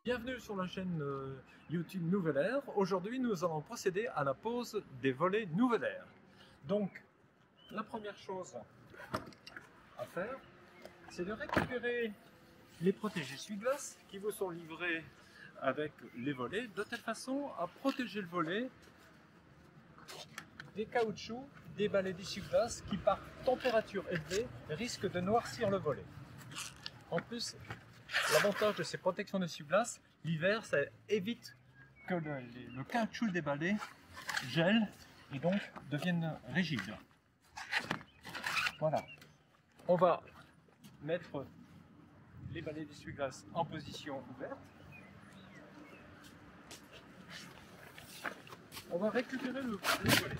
Bienvenue sur la chaîne YouTube Nouvelle Ère. Aujourd'hui, nous allons procéder à la pose des volets Nouvelle Ère. Donc, la première chose à faire, c'est de récupérer les protèges essuie-glace qui vous sont livrés avec les volets, de telle façon à protéger le volet des caoutchoucs, des balais d'essuie-glace qui, par température élevée, risquent de noircir le volet. En plus, l'avantage de ces protections d'essuie-glace, l'hiver, ça évite que le caoutchouc des balais gèle et donc devienne rigide. Voilà. On va mettre les balais d'essuie-glace en position ouverte. On va récupérer le volet.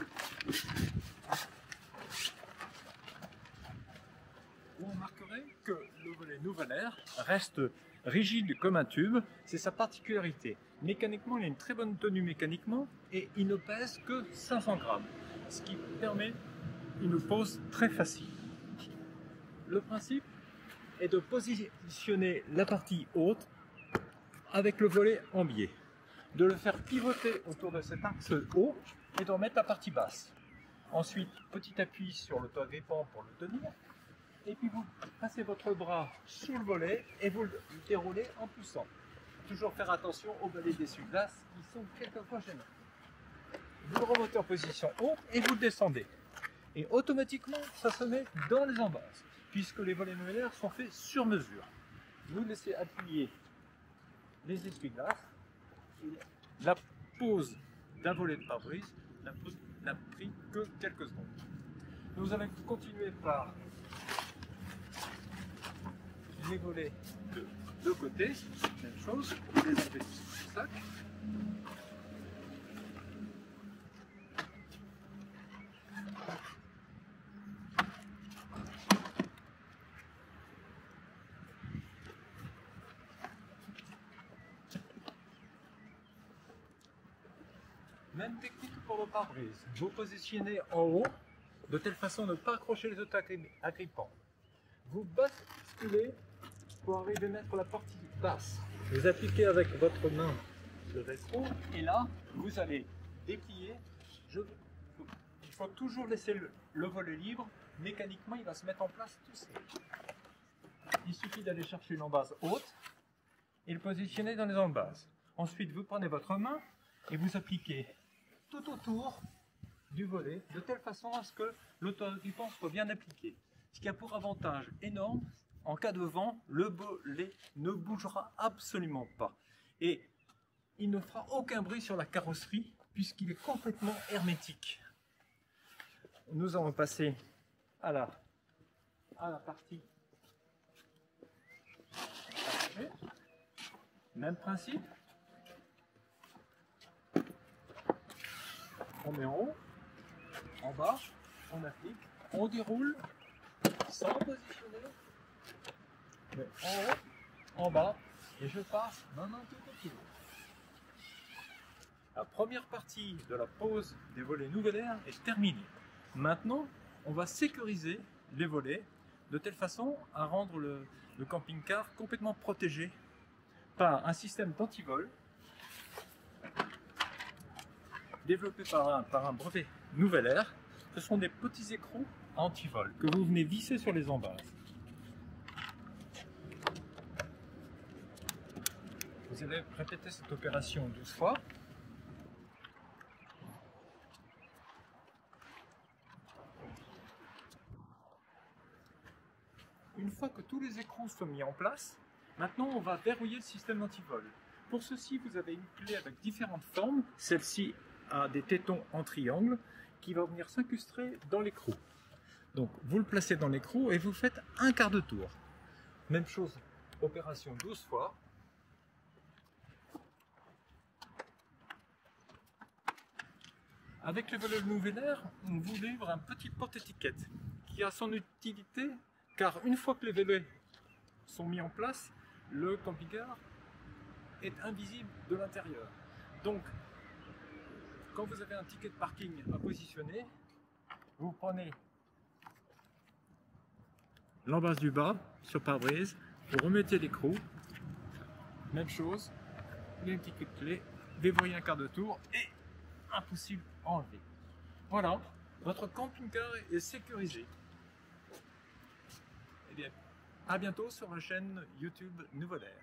Vous remarquerez que le volet Nouvelle Ère reste rigide comme un tube, c'est sa particularité. Mécaniquement, il a une très bonne tenue mécaniquement et il ne pèse que 500 grammes, ce qui permet une pose très facile. Le principe est de positionner la partie haute avec le volet en biais, de le faire pivoter autour de cet axe haut et de remettre la partie basse. Ensuite, petit appui sur l'auto-agrippant pour le tenir. Et puis vous passez votre bras sur le volet et vous le déroulez en poussant. Toujours faire attention aux balais d'essuie-glace qui sont quelquefois gênants. Vous le remontez en position haute et vous le descendez. Et automatiquement, ça se met dans les embases, puisque les volets Nouvelle Ère sont faits sur mesure. Vous laissez appuyer les essuie-glaces. La pose d'un volet de pare-brise n'a pris que quelques secondes. Nous allons continuer par les volets de deux côtés, même chose, les enlever du sac. Même technique pour le pare-brise. Vous positionnez en haut, de telle façon à ne pas accrocher les auto-agrippants. Vous basculez pour arriver à mettre la partie basse. Vous appliquez avec votre main le rétro et là, vous allez déplier. Il faut toujours laisser le volet libre. Mécaniquement, il va se mettre en place tout seul. Il suffit d'aller chercher une embase haute et le positionner dans les embases. Ensuite, vous prenez votre main et vous appliquez tout autour du volet de telle façon à ce que l'auto-agrippant soit bien appliqué. Ce qui a pour avantage énorme, en cas de vent, le volet ne bougera absolument pas. Et il ne fera aucun bruit sur la carrosserie puisqu'il est complètement hermétique. Nous allons passer à la partie. Même principe. On met en haut, en bas, on applique, on déroule sans positionner. Mais en haut, en bas, et je passe maintenant tout autour. La première partie de la pose des volets Nouvelle Ère est terminée. Maintenant, on va sécuriser les volets de telle façon à rendre le camping-car complètement protégé par un système d'antivol développé par un brevet Nouvelle Ère. Ce sont des petits écrous anti-vol que vous venez visser sur les embases. Vous allez répéter cette opération 12 fois. Une fois que tous les écrous sont mis en place, maintenant on va verrouiller le système anti-vol. Pour ceci, vous avez une clé avec différentes formes. Celle-ci a des tétons en triangle qui va venir s'incruster dans l'écrou. Donc vous le placez dans l'écrou et vous faites un quart de tour. Même chose, opération 12 fois. Avec le volet Nouvelle Ère, on vous livre un petit porte-étiquette qui a son utilité car une fois que les volets sont mis en place, le camping-car est invisible de l'intérieur. Donc, quand vous avez un ticket de parking à positionner, vous prenez l'embase du bas sur pare-brise, vous remettez l'écrou, même chose, il y a une petite clé, déverrouiller un quart de tour et impossible à enlever. Voilà, votre camping-car est sécurisé. Eh bien, à bientôt sur la chaîne YouTube Nouveau Air.